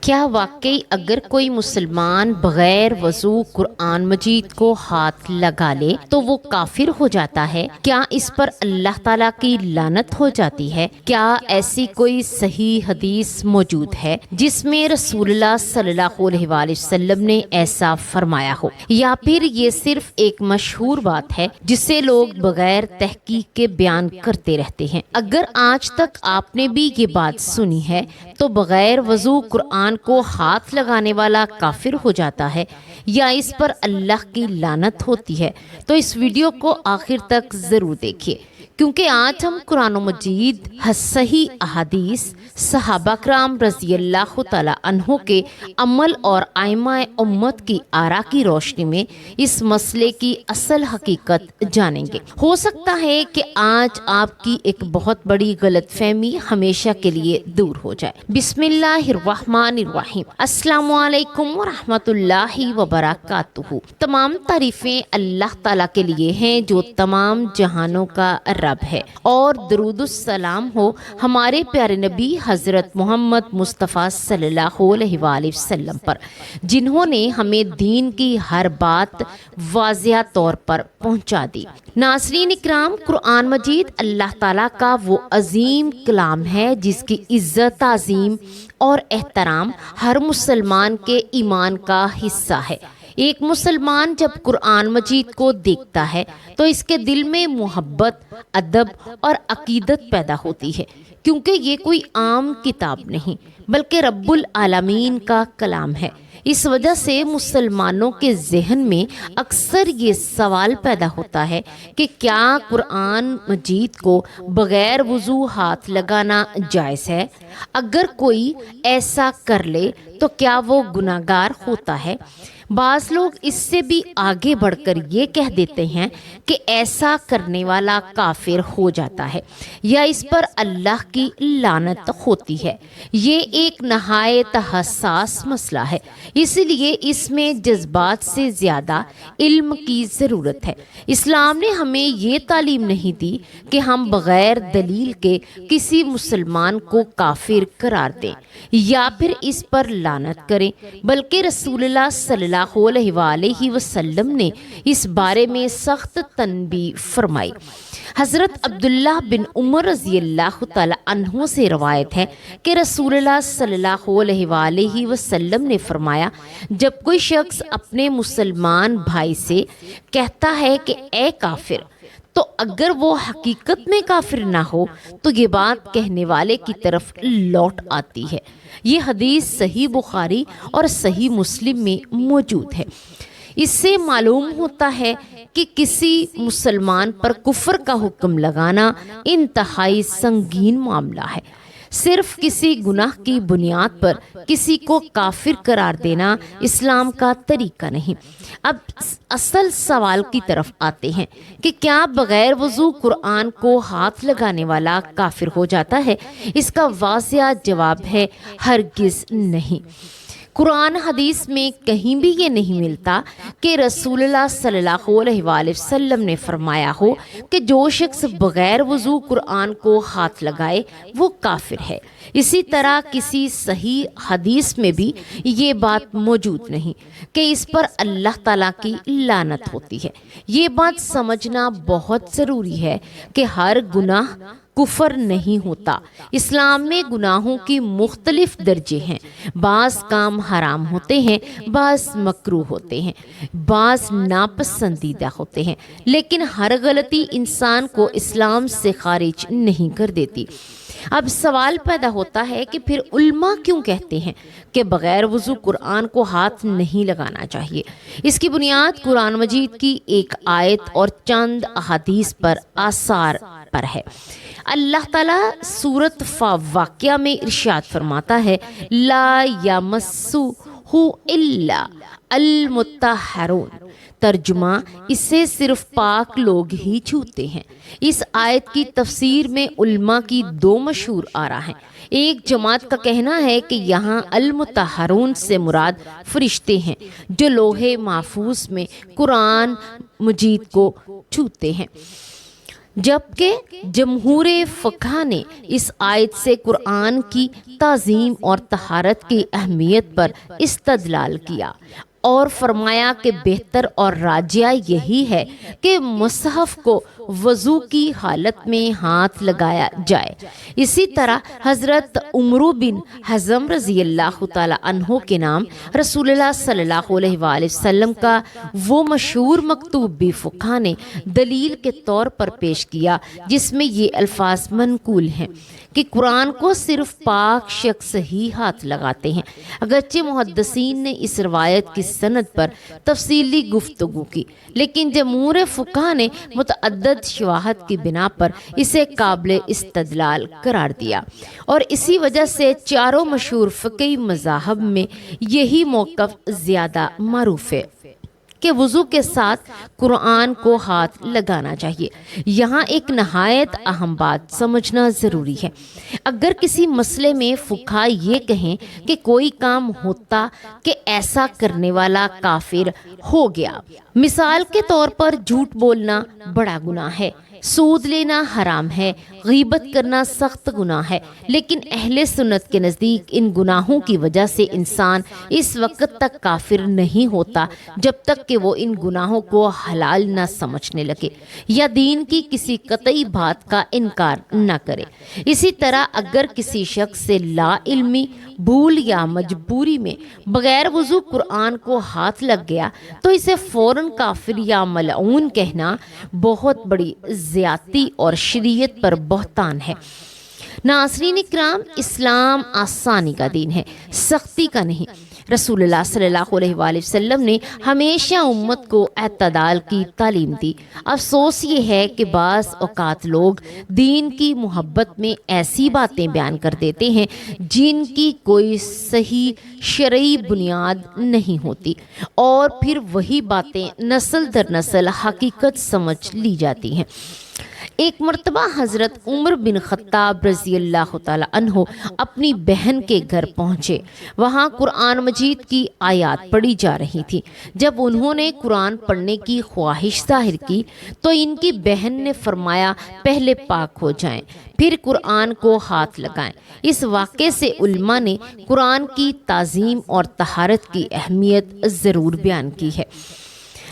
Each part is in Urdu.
کیا واقعی اگر کوئی مسلمان بغیر وضو قرآن مجید کو ہاتھ لگا لے تو وہ کافر ہو جاتا ہے؟ کیا اس پر اللہ تعالیٰ کی لعنت ہو جاتی ہے؟ کیا ایسی کوئی صحیح حدیث موجود ہے جس میں رسول اللہ صلی اللہ علیہ وآلہ وسلم نے ایسا فرمایا ہو، یا پھر یہ صرف ایک مشہور بات ہے جسے لوگ بغیر تحقیق کے بیان کرتے رہتے ہیں؟ اگر آج تک آپ نے بھی یہ بات سنی ہے تو بغیر وضو قرآن کو ہاتھ لگانے والا کافر ہو جاتا ہے یا اس پر اللہ کی لعنت ہوتی ہے، تو اس ویڈیو کو آخر تک ضرور دیکھیے، کیونکہ آج ہم قرآن مجید صحیح احادیث صحابہ کرام رضی اللہ تعالی عنہ کے عمل اور ائمہ امت کی آراء کی روشنی میں اس مسئلے کی اصل حقیقت جانیں گے۔ ہو سکتا ہے کہ آج آپ کی ایک بہت بڑی غلط فہمی ہمیشہ کے لیے دور ہو جائے۔ بسم اللہ الرحمن الرحیم۔ السلام علیکم ورحمۃ اللہ وبرکاتہ۔ تمام تعریفیں اللہ تعالیٰ کے لیے ہیں جو تمام جہانوں کا رب ہے، اور درود السلام ہو ہمارے پیارے نبی حضرت محمد مصطفیٰ صلی اللہ علیہ وآلہ وسلم پر، جنہوں نے ہمیں دین کی ہر بات واضح طور پر پہنچا دی۔ ناظرین اکرام، قرآن مجید اللہ تعالیٰ کا وہ عظیم کلام ہے جس کی عزت، تعظیم اور احترام ہر مسلمان کے ایمان کا حصہ ہے۔ ایک مسلمان جب قرآن مجید کو دیکھتا ہے تو اس کے دل میں محبت، ادب اور عقیدت پیدا ہوتی ہے، کیونکہ یہ کوئی عام کتاب نہیں بلکہ رب العالمین کا کلام ہے۔ اس وجہ سے مسلمانوں کے ذہن میں اکثر یہ سوال پیدا ہوتا ہے کہ کیا قرآن مجید کو بغیر وضو ہاتھ لگانا جائز ہے؟ اگر کوئی ایسا کر لے تو کیا وہ گناہگار ہوتا ہے؟ بعض لوگ اس سے بھی آگے بڑھ کر یہ کہہ دیتے ہیں کہ ایسا کرنے والا کافر ہو جاتا ہے یا اس پر اللہ کی لعنت ہوتی ہے۔ یہ ایک نہایت حساس مسئلہ ہے، اس لیے اس میں جذبات سے زیادہ علم کی ضرورت ہے۔ اسلام نے ہمیں یہ تعلیم نہیں دی کہ ہم بغیر دلیل کے کسی مسلمان کو کافر قرار دیں یا پھر اس پر لعنت کریں، بلکہ رسول اللہ صلی اللہ علیہ وآلہ وسلم نے اس بارے میں سخت تنبیہ فرمائی۔ حضرت عبداللہ بن عمر رضی اللہ تعالی عنہ سے روایت ہے کہ رسول اللہ صلی اللہ علیہ وآلہ وسلم نے فرمایا، جب کوئی شخص اپنے مسلمان بھائی سے کہتا ہے کہ اے کافر، تو اگر وہ حقیقت میں کافر نہ ہو تو یہ بات کہنے والے کی طرف لوٹ آتی ہے۔ یہ حدیث صحیح بخاری اور صحیح مسلم میں موجود ہے۔ اس سے معلوم ہوتا ہے کہ کسی مسلمان پر کفر کا حکم لگانا انتہائی سنگین معاملہ ہے۔ صرف کسی گناہ کی بنیاد پر کسی کو کافر قرار دینا اسلام کا طریقہ نہیں۔ اب اصل سوال کی طرف آتے ہیں کہ کیا بغیر وضو قرآن کو ہاتھ لگانے والا کافر ہو جاتا ہے؟ اس کا واضح جواب ہے ہرگز نہیں۔ قرآن حدیث میں کہیں بھی یہ نہیں ملتا کہ رسول اللہ صلی اللہ علیہ وآلہ وسلم نے فرمایا ہو کہ جو شخص بغیر وضو قرآن کو ہاتھ لگائے وہ کافر ہے۔ اسی طرح کسی صحیح حدیث میں بھی یہ بات موجود نہیں کہ اس پر اللہ تعالیٰ کی لعنت ہوتی ہے۔ یہ بات سمجھنا بہت ضروری ہے کہ ہر گناہ کفر نہیں ہوتا۔ اسلام میں گناہوں کی مختلف درجے ہیں، بعض کام حرام ہوتے ہیں، بعض مکروہ ہوتے ہیں، بعض ناپسندیدہ ہوتے ہیں، لیکن ہر غلطی انسان کو اسلام سے خارج نہیں کر دیتی۔ اب سوال پیدا ہوتا ہے کہ پھر علماء کیوں کہتے ہیں کہ بغیر وضو قرآن کو ہاتھ نہیں لگانا چاہیے؟ اس کی بنیاد قرآن مجید کی ایک آیت اور چند احادیث پر آثار پر ہے۔ اللہ تعالیٰ سورۃ واقعہ میں ارشاد فرماتا ہے، لا یمسہ الا المطہرون۔ ترجمہ، اسے صرف پاک لوگ ہی چھوتے ہیں۔ اس آیت کی تفسیر میں علماء کی دو مشہور آراء ہیں۔ ایک جماعت کا کہنا ہے کہ یہاں المطہرون سے مراد فرشتے ہیں جو لوح محفوظ میں قرآن مجید کو چھوتے ہیں۔ جبکہ جمہور فقہ نے اس آیت سے قرآن کی تعظیم اور طہارت کی اہمیت پر استدلال کیا اور فرمایا کہ بہتر اور راجح یہی ہے کہ مصحف کو وضو کی حالت میں ہاتھ لگایا جائے۔ اسی طرح حضرت عمر بن حزم رضی اللہ تعالی عنہ کے نام رسول اللہ صلی اللہ علیہ وآلہ وسلم کا وہ مشہور مکتوب بھی فقہ نے دلیل کے طور پر پیش کیا، جس میں یہ الفاظ منقول ہیں کہ قرآن کو صرف پاک شخص ہی ہاتھ لگاتے ہیں۔ اگرچہ محدثین نے اس روایت کی سند پر تفصیلی گفتگو کی، لیکن جمہور فقہ نے متعدد شواہد کی بنا پر اسے قابل استدلال قرار دیا، اور اسی وجہ سے چاروں مشہور فقہی مذاہب میں یہی موقف زیادہ معروف ہے کہ وضو کے ساتھ قرآن کو ہاتھ لگانا چاہیے۔ یہاں ایک نہایت اہم بات سمجھنا ضروری ہے۔ اگر کسی مسئلے میں فقہا یہ کہیں کہ کوئی کام ہوتا کہ ایسا کرنے والا کافر ہو گیا، مثال کے طور پر جھوٹ بولنا بڑا گناہ ہے، سود لینا حرام ہے، غیبت کرنا سخت گناہ ہے، لیکن اہل سنت کے نزدیک ان گناہوں کی وجہ سے انسان اس وقت تک کافر نہیں ہوتا جب تک کہ وہ ان گناہوں کو حلال نہ سمجھنے لگے یا دین کی کسی قطعی بات کا انکار نہ کرے۔ اسی طرح اگر کسی شخص سے لا علمی، بھول یا مجبوری میں بغیر وضو قرآن کو ہاتھ لگ گیا تو اسے فوراً کافر یا ملعون کہنا بہت بڑی زیادتی اور شریعت پر بہتان ہے۔ ناظرین اکرام، اسلام آسانی کا دین ہے، سختی کا نہیں۔ رسول اللہ صلی اللہ علیہ وآلہ وسلم نے ہمیشہ امت کو اعتدال کی تعلیم دی۔ افسوس یہ ہے کہ بعض اوقات لوگ دین کی محبت میں ایسی باتیں بیان کر دیتے ہیں جن کی کوئی صحیح شرعی بنیاد نہیں ہوتی، اور پھر وہی باتیں نسل در نسل حقیقت سمجھ لی جاتی ہیں۔ ایک مرتبہ حضرت عمر بن خطاب رضی اللہ تعالی عنہ اپنی بہن کے گھر پہنچے۔ وہاں قرآن مجید کی آیات پڑھی جا رہی تھی۔ جب انہوں نے قرآن پڑھنے کی خواہش ظاہر کی تو ان کی بہن نے فرمایا پہلے پاک ہو جائیں پھر قرآن کو ہاتھ لگائیں۔ اس واقعے سے علماء نے قرآن کی تعظیم اور طہارت کی اہمیت ضرور بیان کی ہے،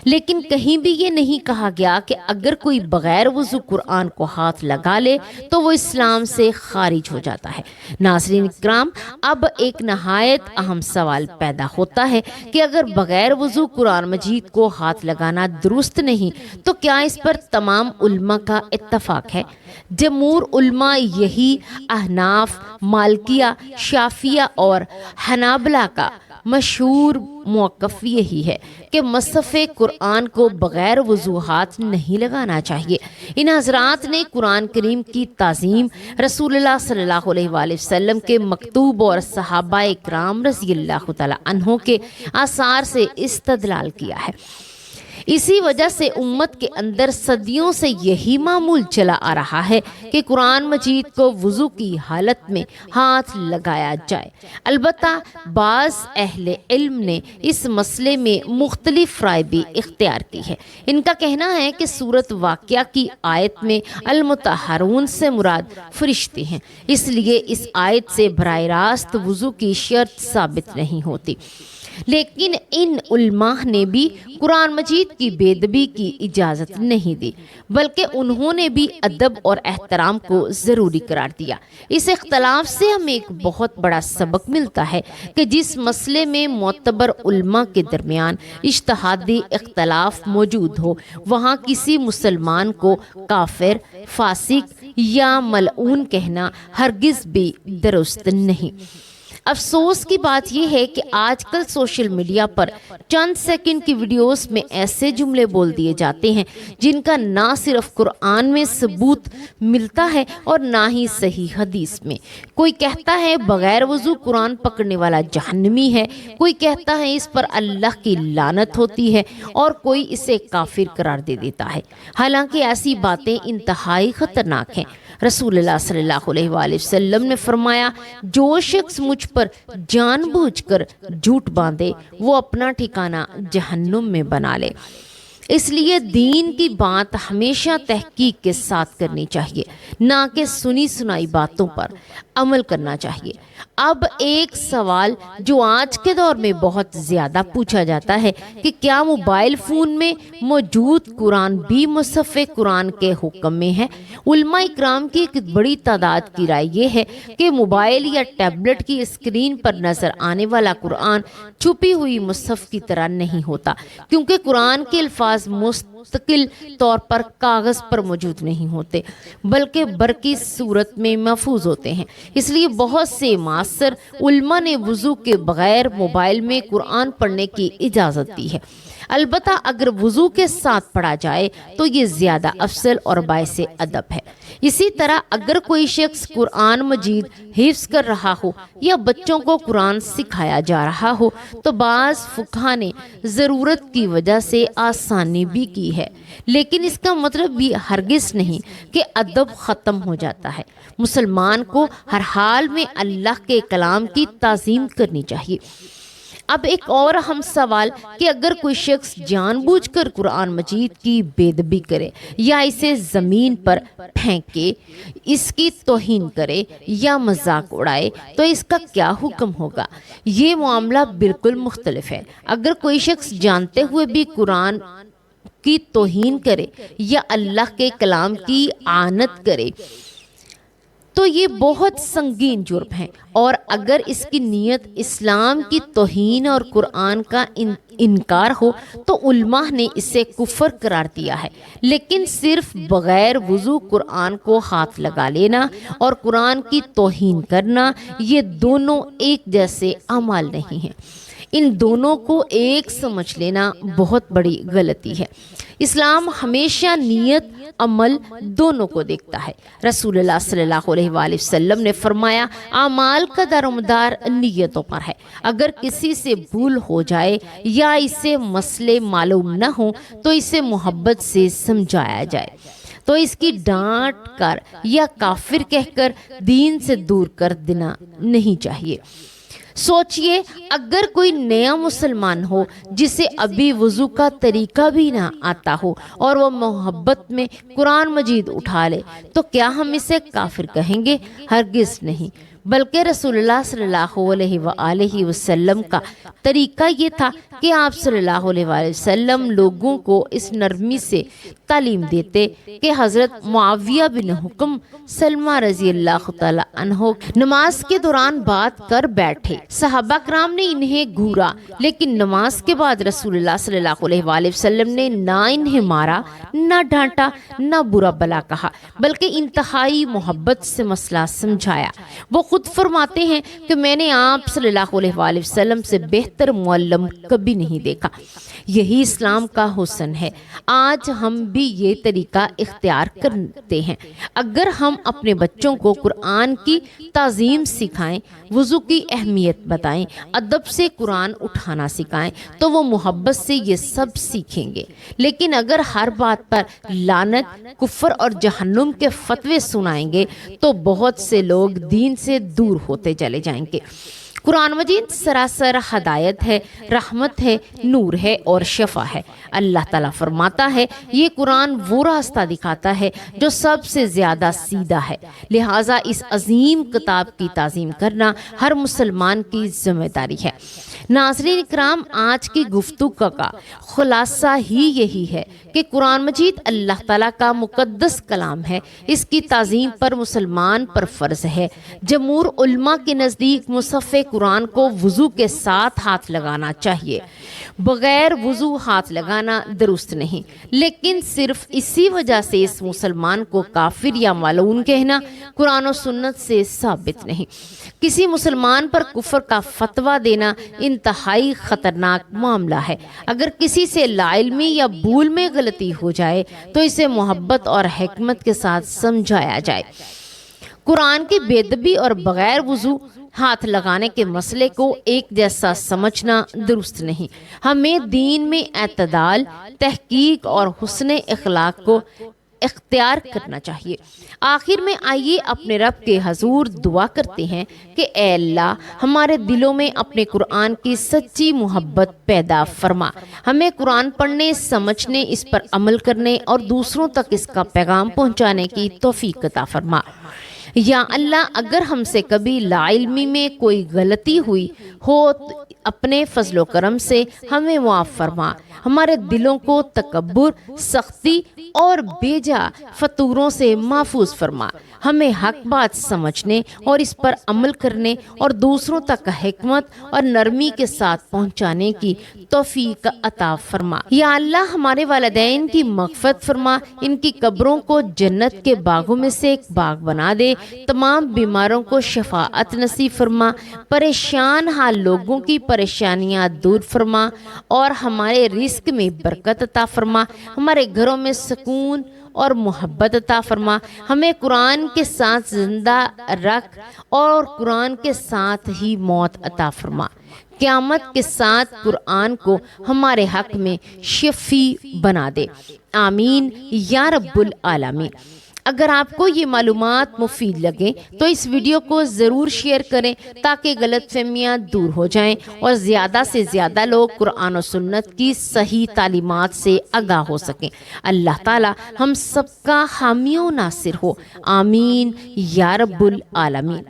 لیکن کہیں بھی یہ نہیں کہا گیا کہ اگر کوئی بغیر وضو قرآن کو ہاتھ لگا لے تو وہ اسلام سے خارج ہو جاتا ہے۔ ناظرین اکرام، اب ایک نہایت اہم سوال پیدا ہوتا ہے کہ اگر بغیر وضو قرآن مجید کو ہاتھ لگانا درست نہیں تو کیا اس پر تمام علماء کا اتفاق ہے؟ جمہور علماء یہی احناف، مالکیہ، شافعیہ اور حنابلہ کا مشہور موقف یہی ہے کہ مصحف قرآن کو بغیر وضو ہاتھ نہیں لگانا چاہیے۔ ان حضرات نے قرآن کریم کی تعظیم، رسول اللہ صلی اللہ علیہ وآلہ وسلم کے مکتوب اور صحابہ کرام رضی اللہ تعالی عنہ کے آثار سے استدلال کیا ہے۔ اسی وجہ سے امت کے اندر صدیوں سے یہی معمول چلا آ رہا ہے کہ قرآن مجید کو وضو کی حالت میں ہاتھ لگایا جائے۔ البتہ بعض اہل علم نے اس مسئلے میں مختلف رائے بھی اختیار کی ہے۔ ان کا کہنا ہے کہ سورۃ واقعہ کی آیت میں المطہرون سے مراد فرشتے ہیں، اس لیے اس آیت سے براہ راست وضو کی شرط ثابت نہیں ہوتی۔ لیکن ان علماء نے بھی قرآن مجید کی بے ادبی کی اجازت نہیں دی، بلکہ انہوں نے بھی ادب اور احترام کو ضروری قرار دیا۔ اس اختلاف سے ہمیں ایک بہت بڑا سبق ملتا ہے کہ جس مسئلے میں معتبر علماء کے درمیان اجتہادی اختلاف موجود ہو، وہاں کسی مسلمان کو کافر، فاسق یا ملعون کہنا ہرگز بھی درست نہیں۔ افسوس کی بات یہ ہے کہ آج کل سوشل میڈیا پر چند سیکنڈ کی ویڈیوز میں ایسے جملے بول دیے جاتے ہیں جن کا نہ صرف قرآن میں ثبوت ملتا ہے اور نہ ہی صحیح حدیث میں۔ کوئی کہتا ہے بغیر وضو قرآن پکڑنے والا جہنمی ہے، کوئی کہتا ہے اس پر اللہ کی لعنت ہوتی ہے، اور کوئی اسے کافر قرار دے دیتا ہے۔ حالانکہ ایسی باتیں انتہائی خطرناک ہیں۔ رسول اللہ صلی اللہ علیہ وآلہ وسلم نے فرمایا، جو شخص مجھ پر جان بوجھ کر جھوٹ باندھے وہ اپنا ٹھکانہ جہنم میں بنا لے۔ اس لیے دین کی بات ہمیشہ تحقیق کے ساتھ کرنی چاہیے، نہ کہ سنی سنائی باتوں پر عمل کرنا چاہیے۔ اب ایک سوال جو آج کے دور میں بہت زیادہ پوچھا جاتا ہے کہ کیا موبائل فون میں موجود قرآن بھی مصحف قرآن کے حکم میں ہے؟ علماء اکرام کی ایک بڑی تعداد کی رائے یہ ہے کہ موبائل یا ٹیبلٹ کی اسکرین پر نظر آنے والا قرآن چھپی ہوئی مصحف کی طرح نہیں ہوتا، کیونکہ قرآن کے الفاظ مستقل طور پر کاغذ پر موجود نہیں ہوتے بلکہ برقی صورت میں محفوظ ہوتے ہیں۔ اس لیے بہت سے معاصر علماء نے وضو کے بغیر موبائل میں قرآن پڑھنے کی اجازت دی ہے، البتہ اگر وضو کے ساتھ پڑھا جائے تو یہ زیادہ افضل اور باعث ادب ہے۔ اسی طرح اگر کوئی شخص قرآن مجید حفظ کر رہا ہو یا بچوں کو قرآن سکھایا جا رہا ہو تو بعض فقہا نے ضرورت کی وجہ سے آسانی بھی کی ہے، لیکن اس کا مطلب بھی ہرگز نہیں کہ ادب ختم ہو جاتا ہے۔ مسلمان کو ہر حال میں اللہ کے کلام کی تعظیم کرنی چاہیے۔ اب ایک اور اہم سوال کہ اگر کوئی شخص جان بوجھ کر قرآن مجید کی بے ادبی کرے یا اسے زمین پر پھینکے، اس کی توہین کرے یا مذاق اڑائے تو اس کا کیا حکم ہوگا؟ یہ معاملہ بالکل مختلف ہے۔ اگر کوئی شخص جانتے ہوئے بھی قرآن کی توہین کرے یا اللہ کے کلام کی اعانت کرے تو یہ بہت سنگین جرم ہے، اور اگر اس کی نیت اسلام کی توہین اور قرآن کا انکار ہو تو علماء نے اسے کفر قرار دیا ہے۔ لیکن صرف بغیر وضو قرآن کو ہاتھ لگا لینا اور قرآن کی توہین کرنا، یہ دونوں ایک جیسے اعمال نہیں ہیں۔ ان دونوں کو ایک سمجھ لینا بہت بڑی غلطی ہے۔ اسلام ہمیشہ نیت عمل دونوں کو دیکھتا ہے۔ رسول اللہ صلی اللہ علیہ وآلہ وسلم نے فرمایا، اعمال کا دار و مدار نیتوں پر ہے۔ اگر کسی سے بھول ہو جائے یا اسے مسئلے معلوم نہ ہو تو اسے محبت سے سمجھایا جائے تو اس کی ڈانٹ کر یا کافر کہہ کر دین سے دور کر دینا نہیں چاہیے۔ سوچئے اگر کوئی نیا مسلمان ہو جسے ابھی وضو کا طریقہ بھی نہ آتا ہو اور وہ محبت میں قرآن مجید اٹھا لے تو کیا ہم اسے کافر کہیں گے؟ ہرگز نہیں، بلکہ رسول اللہ صلی اللہ علیہ وآلہ وسلم کا طریقہ یہ تھا کہ آپ صلی اللہ علیہ وآلہ وسلم لوگوں کو اس نرمی سے تعلیم دیتے کہ حضرت معاویہ بن حکم سلمہ رضی اللہ تعالی عنہ نماز کے دوران بات کر بیٹھے۔ صحابہ کرام نے انہیں گھورا، لیکن نماز کے بعد رسول اللہ صلی اللہ علیہ وآلہ وسلم نے نہ انہیں مارا، نہ ڈانٹا، نہ برا بلا کہا، بلکہ انتہائی محبت سے مسئلہ سمجھایا۔ وہ خود فرماتے ہیں کہ میں نے آپ صلی اللہ علیہ وآلہ وسلم سے بہتر معلم کبھی نہیں دیکھا۔ یہی اسلام کا حسن ہے۔ آج ہم بھی یہ طریقہ اختیار کرتے ہیں۔ اگر ہم اپنے بچوں کو قرآن کی تعظیم سکھائیں، وضو کی اہمیت بتائیں، ادب سے قرآن اٹھانا سکھائیں تو وہ محبت سے یہ سب سیکھیں گے۔ لیکن اگر ہر بات پر لعنت، کفر اور جہنم کے فتوے سنائیں گے تو بہت سے لوگ دین سے دور ہوتے چلے جائیں گے۔ قرآن مجید سراسر ہدایت ہے، رحمت ہے، نور ہے اور شفا ہے۔ اللہ تعالیٰ فرماتا ہے، یہ قرآن وہ راستہ دکھاتا ہے جو سب سے زیادہ سیدھا ہے، لہٰذا اس عظیم کتاب کی تعظیم کرنا ہر مسلمان کی ذمہ داری ہے۔ ناظرین اکرام، آج کی گفتگو کا خلاصہ ہی یہی ہے کہ قرآن مجید اللہ تعالیٰ کا مقدس کلام ہے، اس کی تعظیم پر مسلمان پر فرض ہے۔ جمہور علماء کے نزدیک مصحف قرآن کو وضو کے ساتھ ہاتھ لگانا چاہیے، بغیر وضو ہاتھ لگانا درست نہیں، لیکن صرف اسی وجہ سے اس مسلمان کو کافر یا ملعون کہنا قرآن و سنت سے ثابت نہیں۔ کسی مسلمان پر کفر کا فتویٰ دینا انتہائی خطرناک معاملہ ہے۔ اگر کسی سے لا علمی یا بھول میں غلطی ہو جائے تو اسے محبت اور حکمت کے ساتھ سمجھایا جائے۔ قرآن کی بے ادبی اور بغیر وضو ہاتھ لگانے کے مسئلے کو ایک جیسا سمجھنا درست نہیں۔ ہمیں دین میں اعتدال، تحقیق اور حسن اخلاق کو اختیار کرنا چاہیے۔ آخر میں آئیے اپنے رب کے حضور دعا کرتے ہیں کہ اے اللہ ہمارے دلوں میں اپنے قرآن کی سچی محبت پیدا فرما، ہمیں قرآن پڑھنے، سمجھنے، اس پر عمل کرنے اور دوسروں تک اس کا پیغام پہنچانے کی توفیق عطا فرما۔ یا اللہ اگر ہم سے کبھی لا علمی میں کوئی غلطی ہوئی ہو تو اپنے فضل و کرم سے ہمیں معاف فرما، ہمارے دلوں کو تکبر، سختی اور بیجا فتوروں سے محفوظ فرما، ہمیں حق بات سمجھنے اور اس پر عمل کرنے اور دوسروں تک حکمت اور نرمی کے ساتھ پہنچانے کی توفیق عطا فرما۔ یا اللہ ہمارے والدین کی مغفرت فرما، ان کی قبروں کو جنت کے باغوں میں سے ایک باغ بنا دے، تمام بیماروں کو شفاعت نصیب فرما، پریشان حال لوگوں کی پریشانیاں دور فرما اور ہمارے رزق میں برکت عطا فرما، ہمارے گھروں میں سکون اور محبت عطا فرما، ہمیں قرآن کے ساتھ زندہ رکھ اور قرآن کے ساتھ ہی موت عطا فرما، قیامت کے ساتھ قرآن کو ہمارے حق میں شفیع بنا دے، آمین یا رب العالمین۔ اگر آپ کو یہ معلومات مفید لگیں تو اس ویڈیو کو ضرور شیئر کریں تاکہ غلط فہمیاں دور ہو جائیں اور زیادہ سے زیادہ لوگ قرآن و سنت کی صحیح تعلیمات سے آگاہ ہو سکیں۔ اللہ تعالی ہم سب کا حامی و ناصر ہو، آمین یا رب العالمین۔